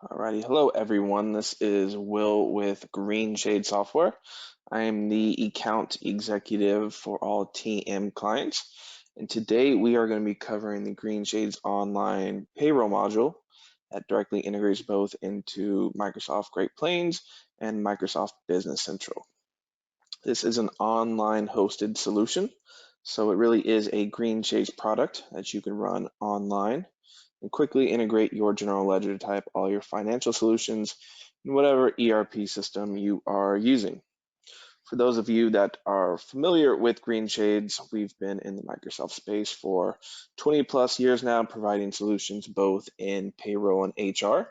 Alrighty, hello everyone. This is Will with Greenshades Software. I am the account executive for all TM clients, and today we are going to be covering the Greenshades Online Payroll module that directly integrates both into Microsoft Great Plains and Microsoft Business Central. This is an online hosted solution, so it really is a Greenshades product that you can run online and quickly integrate your general ledger to type all your financial solutions in whatever ERP system you are using. For those of you that are familiar with Greenshades, we've been in the Microsoft space for 20 plus years now, providing solutions both in payroll and HR.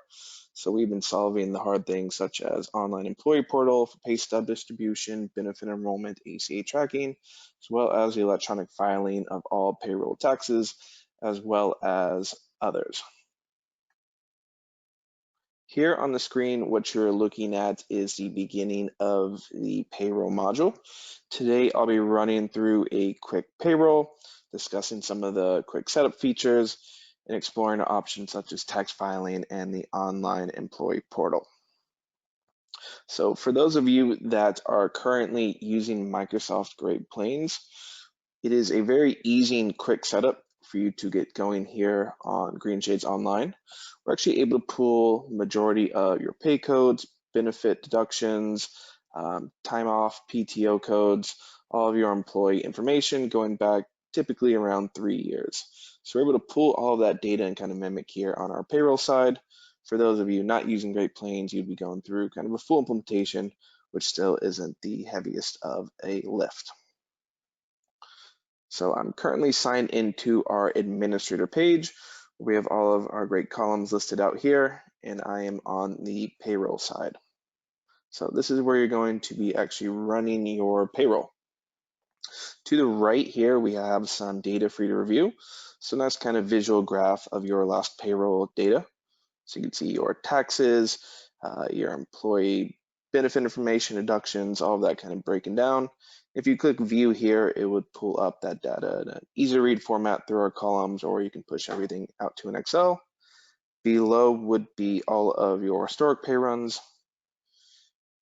So we've been solving the hard things such as online employee portal for pay stub distribution, benefit enrollment, ACA tracking, as well as the electronic filing of all payroll taxes, as well as others. Here on the screen, what you're looking at is the beginning of the payroll module. Today, I'll be running through a quick payroll, discussing some of the quick setup features, and exploring options such as tax filing and the online employee portal. So for those of you that are currently using Microsoft Great Plains, it is a very easy and quick setup for you to get going here on Greenshades Online. We're actually able to pull majority of your pay codes, benefit deductions, time off, PTO codes, all of your employee information going back typically around 3 years. So we're able to pull all of that data and kind of mimic here on our payroll side. For those of you not using Great Plains, you'd be going through kind of a full implementation, which still isn't the heaviest of a lift. So I'm currently signed into our administrator page. We have all of our great columns listed out here, and I am on the payroll side. So this is where you're going to be actually running your payroll. To the right here, we have some data for you to review. So that's kind of visual graph of your last payroll data. So you can see your taxes, your employee benefit information, deductions, all of that kind of breaking down. If you click view here, it would pull up that data in an easy to read format through our columns, or you can push everything out to an Excel. Below would be all of your historic pay runs.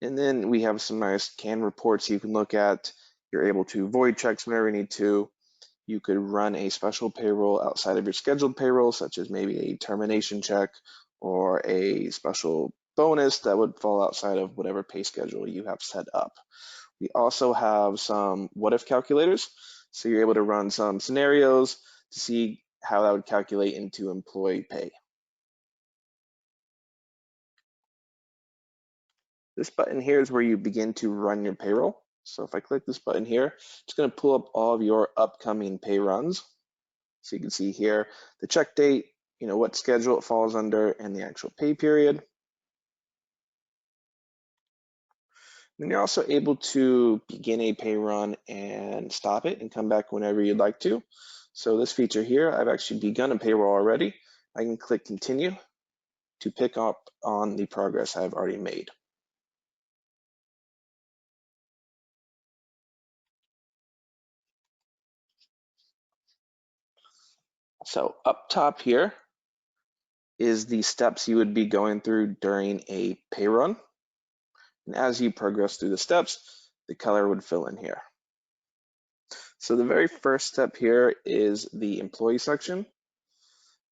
And then we have some nice canned reports you can look at. You're able to void checks whenever you need to. You could run a special payroll outside of your scheduled payroll, such as maybe a termination check or a special bonus that would fall outside of whatever pay schedule you have set up. We also have some what if calculators. So you're able to run some scenarios to see how that would calculate into employee pay. This button here is where you begin to run your payroll. So if I click this button here, it's going to pull up all of your upcoming pay runs. So you can see here the check date, what schedule it falls under, and the actual pay period. Then you're also able to begin a pay run and stop it and come back whenever you'd like to. So this feature here, I've actually begun a payroll already. I can click continue to pick up on the progress I've already made. So up top here is the steps you would be going through during a pay run. And as you progress through the steps, the color would fill in here. So the very first step here is the employee section.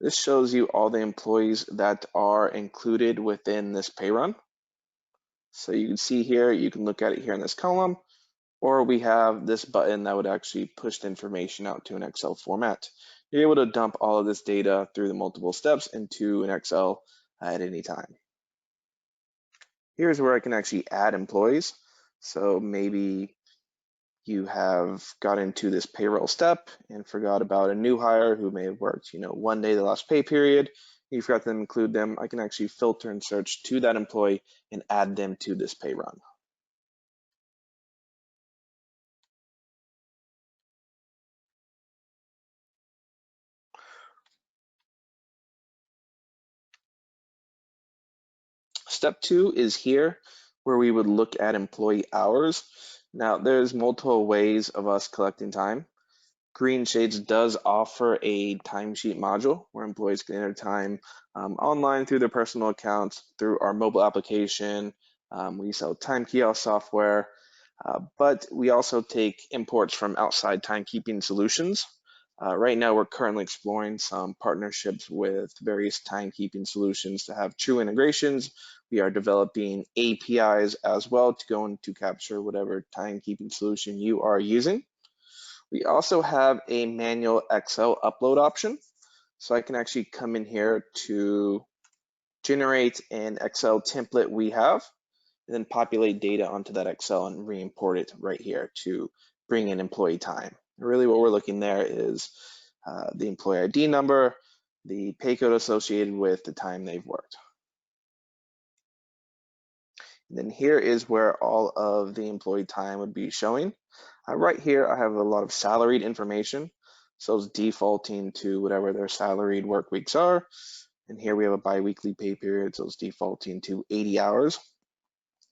This shows you all the employees that are included within this pay run. So you can see here, you can look at it here in this column, or we have this button that would actually push the information out to an Excel format. You're able to dump all of this data through the multiple steps into an Excel at any time. Here's where I can actually add employees. So maybe you have got into this payroll step and forgot about a new hire who may have worked, one day the last pay period. You forgot to include them. I can actually filter and search to that employee and add them to this pay run. Step 2 is here where we would look at employee hours. Now there's multiple ways of us collecting time. Greenshades does offer a timesheet module where employees can enter time online through their personal accounts, through our mobile application. We sell time kiosk software, but we also take imports from outside timekeeping solutions. Right now, we're currently exploring some partnerships with various timekeeping solutions to have true integrations. We are developing APIs as well to go in to capture whatever timekeeping solution you are using. We also have a manual Excel upload option. So I can actually come in here to generate an Excel template we have, and then populate data onto that Excel and re-import it right here to bring in employee time. Really what we're looking there is the employee ID number, the pay code associated with the time they've worked. And then here is where all of the employee time would be showing. Right here, I have a lot of salaried information. So it's defaulting to whatever their salaried work weeks are. And here we have a biweekly pay period, so it's defaulting to 80 hours.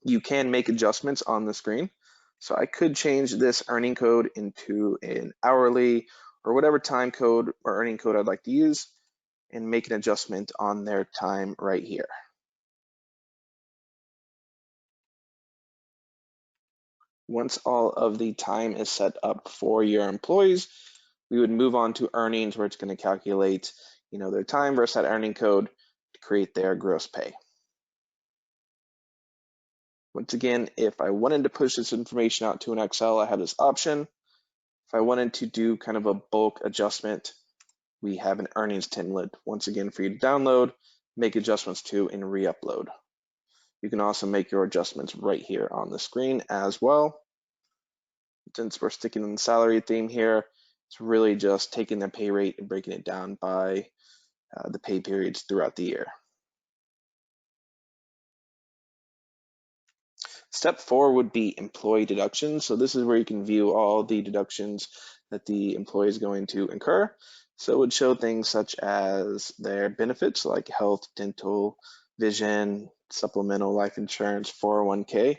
You can make adjustments on the screen. So I could change this earning code into an hourly or whatever time code or earning code I'd like to use and make an adjustment on their time right here. Once all of the time is set up for your employees, we would move on to earnings, where it's going to calculate, their time versus that earning code to create their gross pay. Once again, if I wanted to push this information out to an Excel, I have this option. If I wanted to do kind of a bulk adjustment, we have an earnings template, once again, for you to download, make adjustments to, and re-upload. You can also make your adjustments right here on the screen as well. Since we're sticking in the salary theme here, it's really just taking the pay rate and breaking it down by the pay periods throughout the year. Step 4 would be employee deductions. So this is where you can view all the deductions that the employee is going to incur. So it would show things such as their benefits like health, dental, vision, supplemental life insurance, 401k.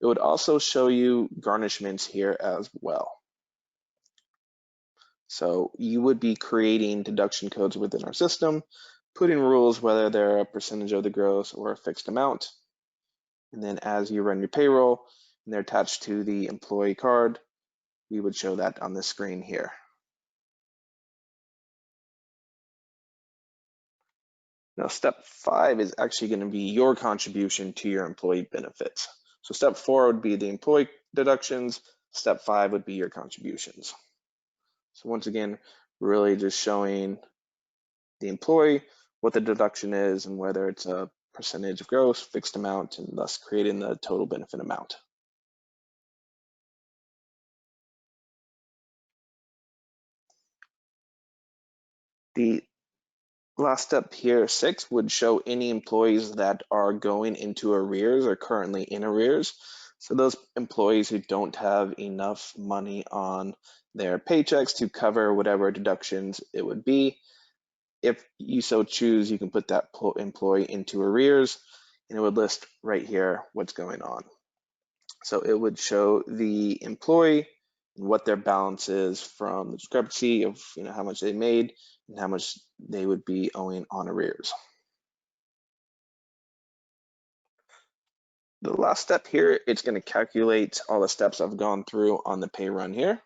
It would also show you garnishments here as well. So you would be creating deduction codes within our system, putting rules whether they're a percentage of the gross or a fixed amount. And then as you run your payroll and they're attached to the employee card, we would show that on the screen here. Now, step 5 is actually going to be your contribution to your employee benefits. So step 4 would be the employee deductions. Step 5 would be your contributions. So once again, really just showing the employee what the deduction is and whether it's a percentage of gross, fixed amount, and thus creating the total benefit amount. The last step here, 6, would show any employees that are going into arrears or currently in arrears. So those employees who don't have enough money on their paychecks to cover whatever deductions it would be. If you so choose, you can put that employee into arrears, and it would list right here what's going on. So it would show the employee and what their balance is from the discrepancy of how much they made and how much they would be owing on arrears. The last step here, it's going to calculate all the steps I've gone through on the pay run here.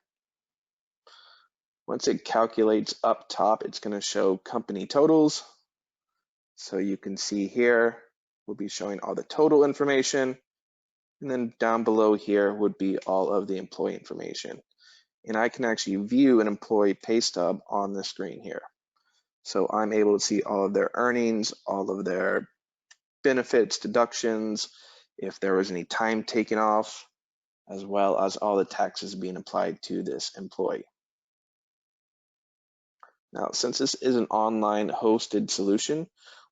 Once it calculates up top, it's going to show company totals. So you can see here, we'll be showing all the total information. And then down below here would be all of the employee information. And I can actually view an employee pay stub on the screen here. So I'm able to see all of their earnings, all of their benefits, deductions, if there was any time taken off, as well as all the taxes being applied to this employee. Now, since this is an online hosted solution,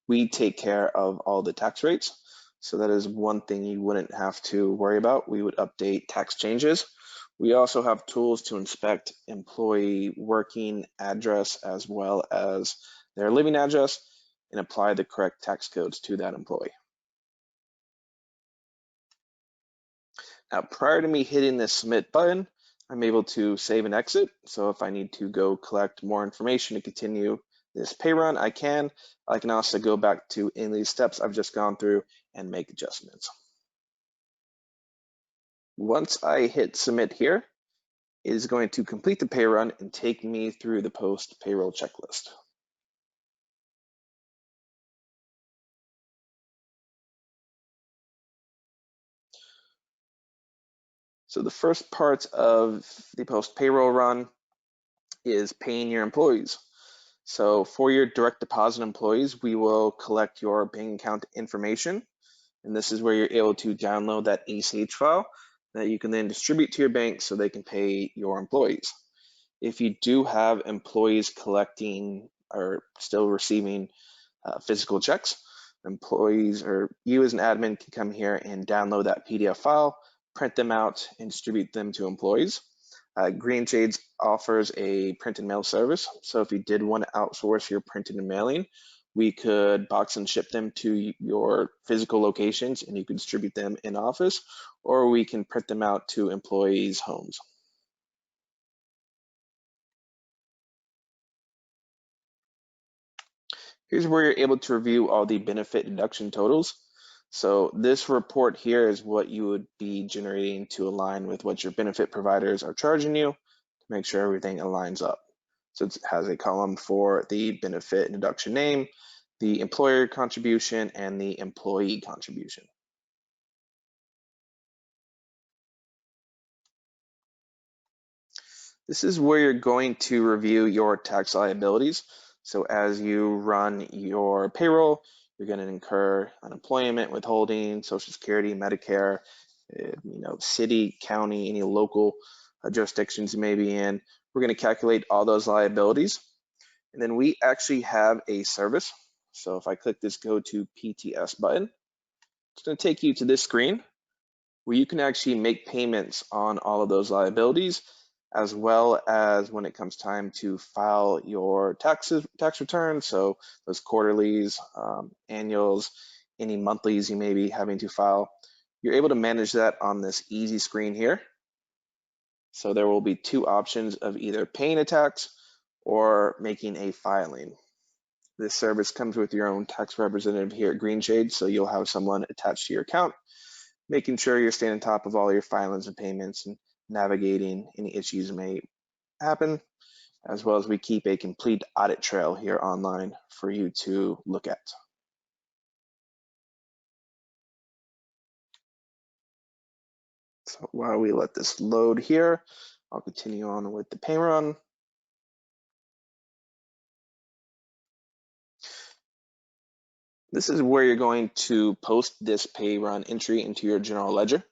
we take care of all the tax rates. So that is one thing you wouldn't have to worry about. We would update tax changes. We also have tools to inspect employee working address as well as their living address and apply the correct tax codes to that employee. Now, prior to me hitting this submit button, I'm able to save and exit. So if I need to go collect more information to continue this pay run, I can. I can also go back to any of these steps I've just gone through and make adjustments. Once I hit submit here, it is going to complete the pay run and take me through the post payroll checklist. So the first part of the post payroll run is paying your employees. So for your direct deposit employees, we will collect your bank account information. And this is where you're able to download that ACH file that you can then distribute to your bank so they can pay your employees. If you do have employees collecting or still receiving physical checks, employees or you as an admin can come here and download that PDF file, print them out, and distribute them to employees. Greenshades offers a print and mail service. So if you did want to outsource your printing and mailing, we could box and ship them to your physical locations and you can distribute them in office, or we can print them out to employees' homes. Here's where you're able to review all the benefit deduction totals. So this report here is what you would be generating to align with what your benefit providers are charging you to make sure everything aligns up. So it has a column for the benefit deduction name, the employer contribution, and the employee contribution. This is where you're going to review your tax liabilities. So as you run your payroll, you're going to incur unemployment, withholding, Social Security, Medicare, city, county, any local jurisdictions you may be in. We're going to calculate all those liabilities. And then we actually have a service. So if I click this Go to PTS button, it's going to take you to this screen where you can actually make payments on all of those liabilities, as well as when it comes time to file your tax returns, so those quarterlies, annuals, any monthlies you may be having to file. You're able to manage that on this easy screen here. So there will be two options of either paying a tax or making a filing. This service comes with your own tax representative here at Greenshades, so you'll have someone attached to your account making sure you're staying on top of all your filings and payments and navigating any issues that may happen, as well as we keep a complete audit trail here online for you to look at. So while we let this load here, I'll continue on with the pay run. This is where you're going to post this pay run entry into your general ledger.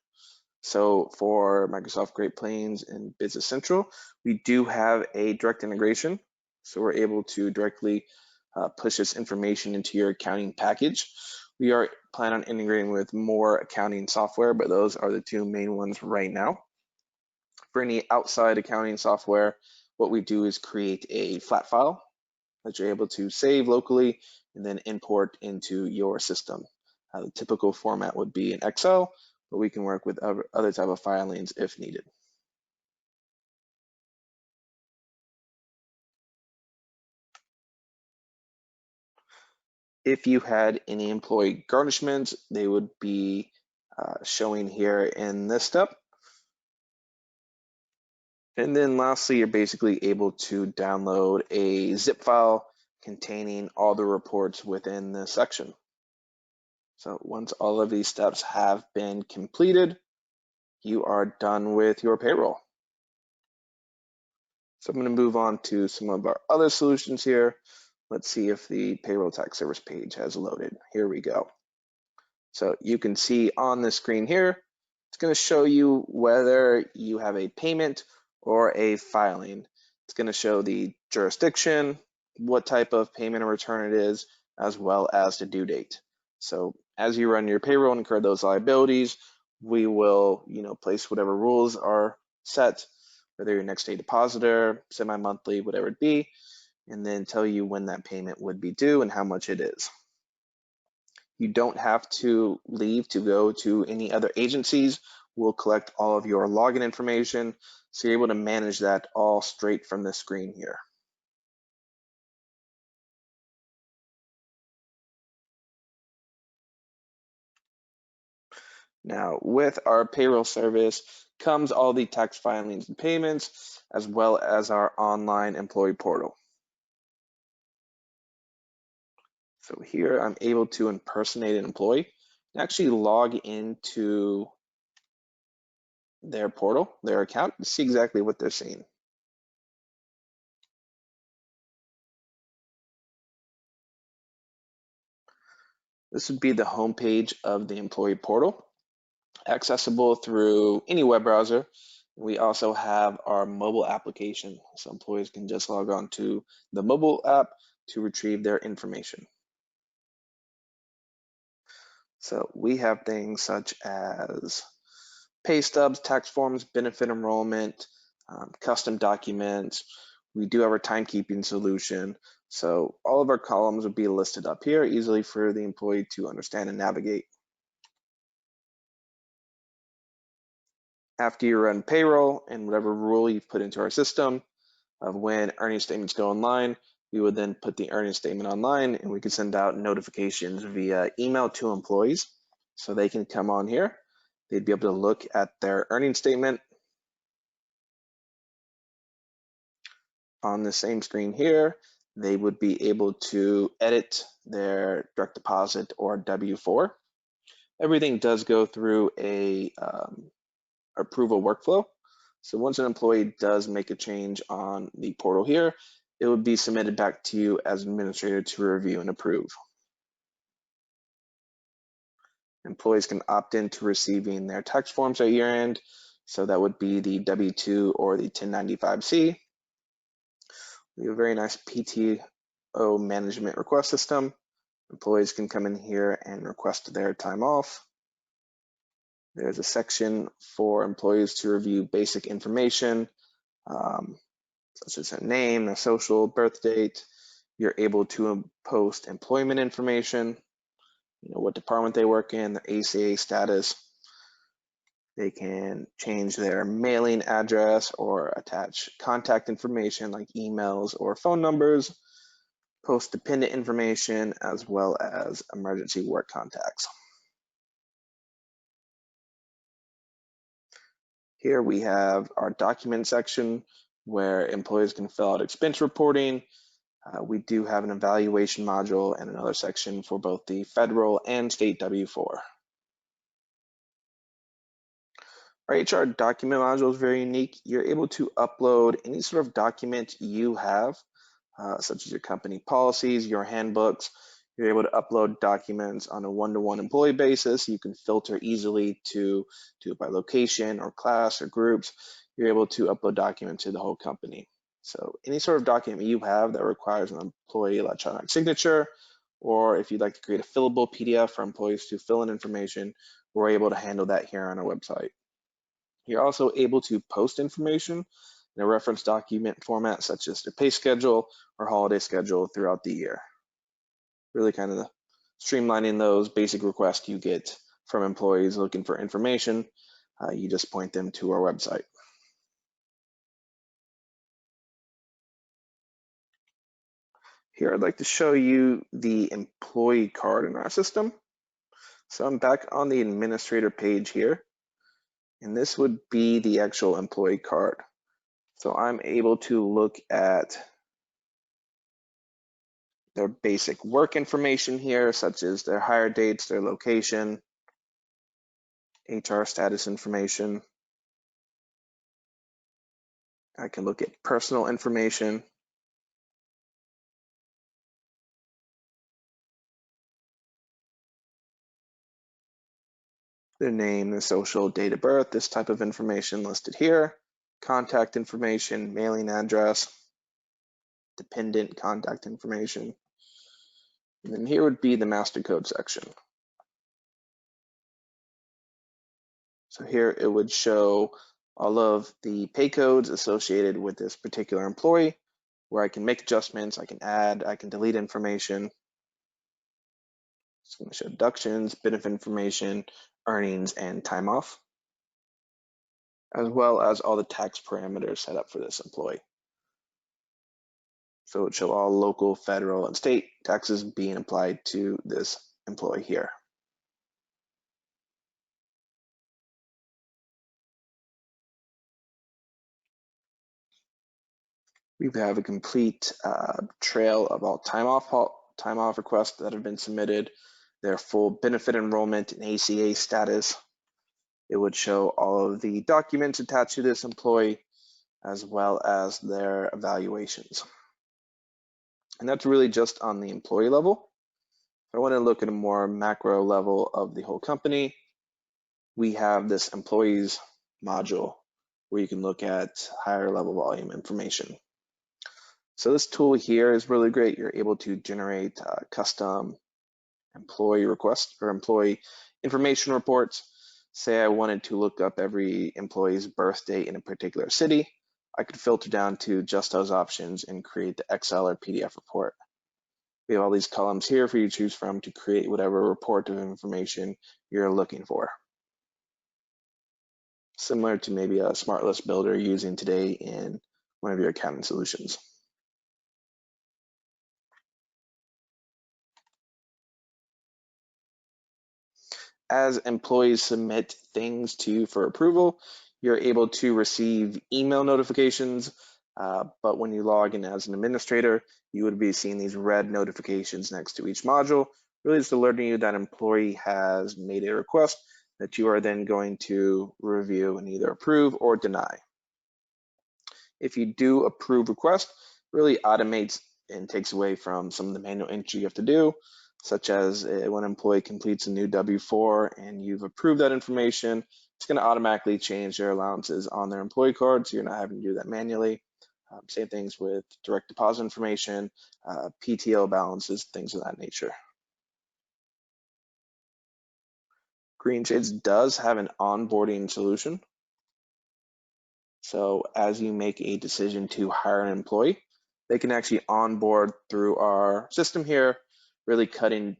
So for Microsoft Great Plains and Business Central, we do have a direct integration. So we're able to directly push this information into your accounting package. We are planning on integrating with more accounting software, but those are the two main ones right now. For any outside accounting software, what we do is create a flat file that you're able to save locally and then import into your system. The typical format would be in Excel, but we can work with other type of filings if needed. If you had any employee garnishments, they would be showing here in this step. And then lastly, you're basically able to download a zip file containing all the reports within this section. So once all of these steps have been completed, you are done with your payroll. So I'm going to move on to some of our other solutions here. Let's see if the payroll tax service page has loaded. Here we go. So you can see on the screen here, it's going to show you whether you have a payment or a filing. It's going to show the jurisdiction, what type of payment or return it is, as well as the due date. So as you run your payroll and incur those liabilities, we will, place whatever rules are set, whether you're next day depositor, semi-monthly, whatever it be, and then tell you when that payment would be due and how much it is. You don't have to leave to go to any other agencies. will collect all of your login information, so you're able to manage that all straight from the screen here. Now, with our payroll service comes all the tax filings and payments, as well as our online employee portal. So here I'm able to impersonate an employee and actually log into their portal, their account, to see exactly what they're seeing. This would be the home page of the employee portal, accessible through any web browser. We also have our mobile application, so employees can just log on to the mobile app to retrieve their information. So we have things such as pay stubs, tax forms, benefit enrollment, custom documents. We do have our timekeeping solution. So all of our columns would be listed up here easily for the employee to understand and navigate. After you run payroll and whatever rule you've put into our system of when earning statements go online, we would then put the earning statement online, and we could send out notifications via email to employees. So they can come on here, they'd be able to look at their earning statement. On the same screen here, they would be able to edit their direct deposit or W-4. Everything does go through a approval workflow. So once an employee does make a change on the portal here, it would be submitted back to you as administrator to review and approve. Employees can opt into receiving their tax forms at year end. So that would be the W-2 or the 1095-C. We have a very nice PTO management request system. Employees can come in here and request their time off. There's a section for employees to review basic information, such as their name, their social, birth date. You're able to post employment information, what department they work in, their ACA status. They can change their mailing address or attach contact information like emails or phone numbers, post dependent information, as well as emergency work contacts. Here we have our document section where employees can fill out expense reporting. We do have an evaluation module and another section for both the federal and state W-4. Our HR document module is very unique. You're able to upload any sort of document you have, such as your company policies, your handbooks. You're able to upload documents on a one-to-one employee basis. You can filter easily to do it by location or class or groups. You're able to upload documents to the whole company. So any sort of document you have that requires an employee electronic signature, or if you'd like to create a fillable PDF for employees to fill in information, we're able to handle that here on our website. You're also able to post information in a reference document format, such as their pay schedule or holiday schedule throughout the year. Really kind of streamlining those basic requests you get from employees looking for information. You just point them to our website. Here, I'd like to show you the employee card in our system. So I'm back on the administrator page here, and this would be the actual employee card. So I'm able to look at their basic work information here, such as their hire dates, their location, HR status information. I can look at personal information, their name, their social, date of birth, this type of information listed here, contact information, mailing address, dependent contact information. And then here would be the master code section. So here it would show all of the pay codes associated with this particular employee, where I can make adjustments, I can add, I can delete information. It's going to show deductions, benefit information, earnings, and time off. as well as all the tax parameters set up for this employee. So it would show all local, federal, and state taxes being applied to this employee here. We have a complete trail of all time off requests that have been submitted, their full benefit enrollment and ACA status. It would show all of the documents attached to this employee, as well as their evaluations. And that's really just on the employee level. If I want to look at a more macro level of the whole company, we have this employees module where you can look at higher level volume information. So this tool here is really great. You're able to generate custom employee requests or employee information reports. Say I wanted to look up every employee's birth date in a particular city, I could filter down to just those options and create the Excel or PDF report. We have all these columns here for you to choose from to create whatever report of information you're looking for. Similar to maybe a smart list builder using today in one of your accounting solutions. As employees submit things to you for approval, you're able to receive email notifications, but when you log in as an administrator, you would be seeing these red notifications next to each module. Really just alerting you that an employee has made a request that you are then going to review and either approve or deny. If you do approve request, really automates and takes away from some of the manual entry you have to do, such as when an employee completes a new W-4 and you've approved that information, it's going to automatically change their allowances on their employee card, so you're not having to do that manually. Same things with direct deposit information, PTO balances, things of that nature. Greenshades does have an onboarding solution. So as you make a decision to hire an employee, they can actually onboard through our system here, really cutting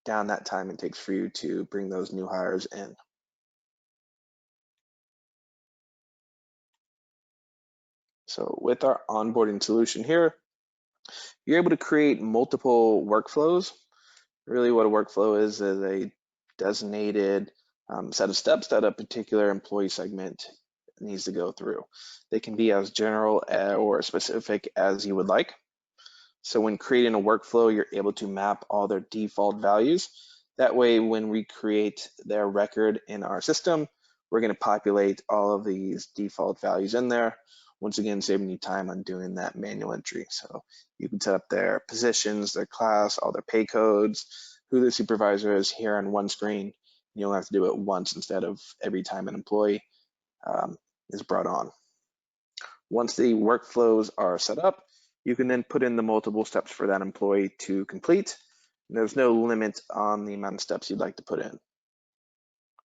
down that time it takes for you to bring those new hires in. So with our onboarding solution here, you're able to create multiple workflows. Really what a workflow is a designated set of steps that a particular employee segment needs to go through. They can be as general or specific as you would like. So when creating a workflow, you're able to map all their default values. That way, when we create their record in our system, we're going to populate all of these default values in there. Once again, saving you time on doing that manual entry. So you can set up their positions, their class, all their pay codes, who the supervisor is here on one screen. You only have to do it once instead of every time an employee is brought on. Once the workflows are set up, you can then put in the multiple steps for that employee to complete. And there's no limit on the amount of steps you'd like to put in.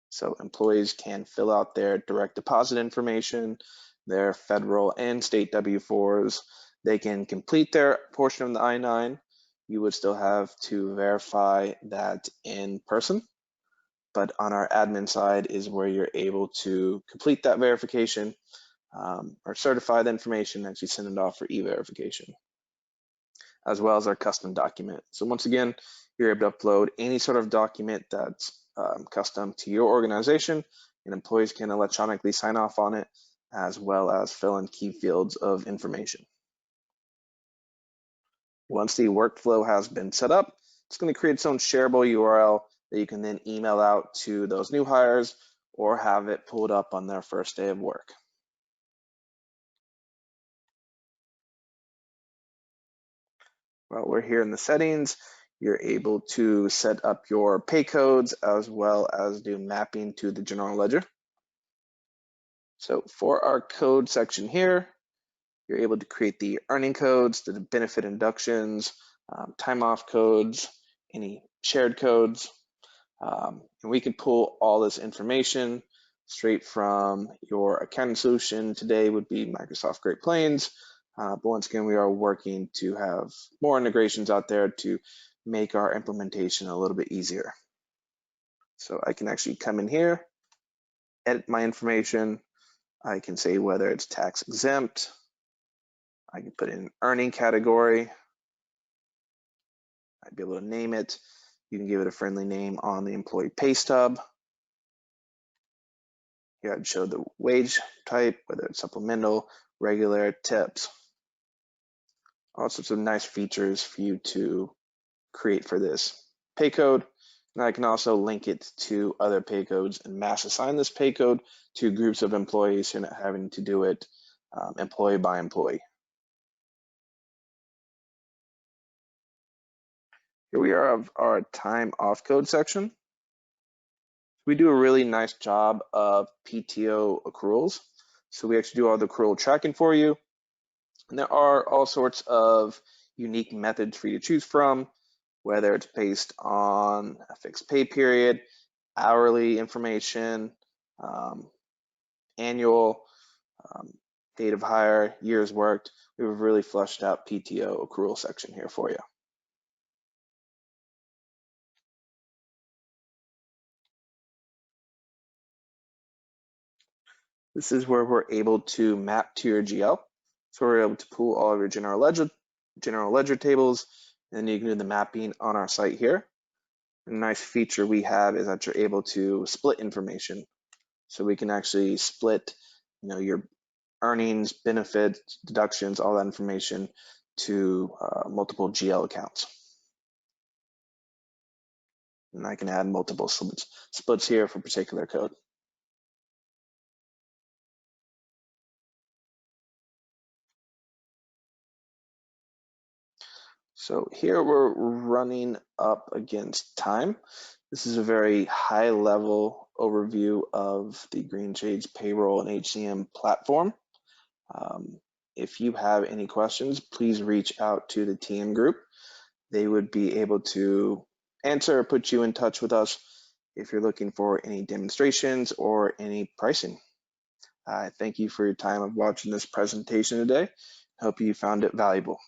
So employees can fill out their direct deposit information, their federal and state W-4s. They can complete their portion of the I-9. You would still have to verify that in person. But on our admin side is where you're able to complete that verification or certify the information and actually send it off for e-verification, as well as our custom document. So once again, you're able to upload any sort of document that's custom to your organization, and employees can electronically sign off on it, as well as fill in key fields of information. Once the workflow has been set up, it's going to create its own shareable URL that you can then email out to those new hires or have it pulled up on their first day of work. Well, we're here in the settings. You're able to set up your pay codes as well as do mapping to the general ledger. So for our code section here, you're able to create the earning codes, the benefit inductions, time off codes, any shared codes. And we can pull all this information straight from your accounting solution. Today would be Microsoft Great Plains. But once again, we are working to have more integrations out there to make our implementation a little bit easier. So I can actually come in here, edit my information, I can say whether it's tax exempt. I can put in an earning category. I'd be able to name it. You can give it a friendly name on the employee pay stub. Here I'd show the wage type, whether it's supplemental, regular, tips. All sorts of nice features for you to create for this pay code. And I can also link it to other pay codes and mass assign this pay code to groups of employees, so you're not having to do it employee by employee. Here we are of our time off code section. We do a really nice job of PTO accruals. So we actually do all the accrual tracking for you. And there are all sorts of unique methods for you to choose from, whether it's based on a fixed pay period, hourly information, annual, date of hire, years worked. We have a really fleshed out PTO accrual section here for you. This is where we're able to map to your GL. So we're able to pull all of your general ledger tables, and you can do the mapping on our site here. A nice feature we have is that you're able to split information. So we can actually split, your earnings, benefits, deductions, all that information to multiple GL accounts. And I can add multiple splits here for particular code. So here we're running up against time. This is a very high level overview of the Greenshades payroll and HCM platform. If you have any questions, please reach out to the TM group. They would be able to answer or put you in touch with us if you're looking for any demonstrations or any pricing. Thank you for your time of watching this presentation today. Hope you found it valuable.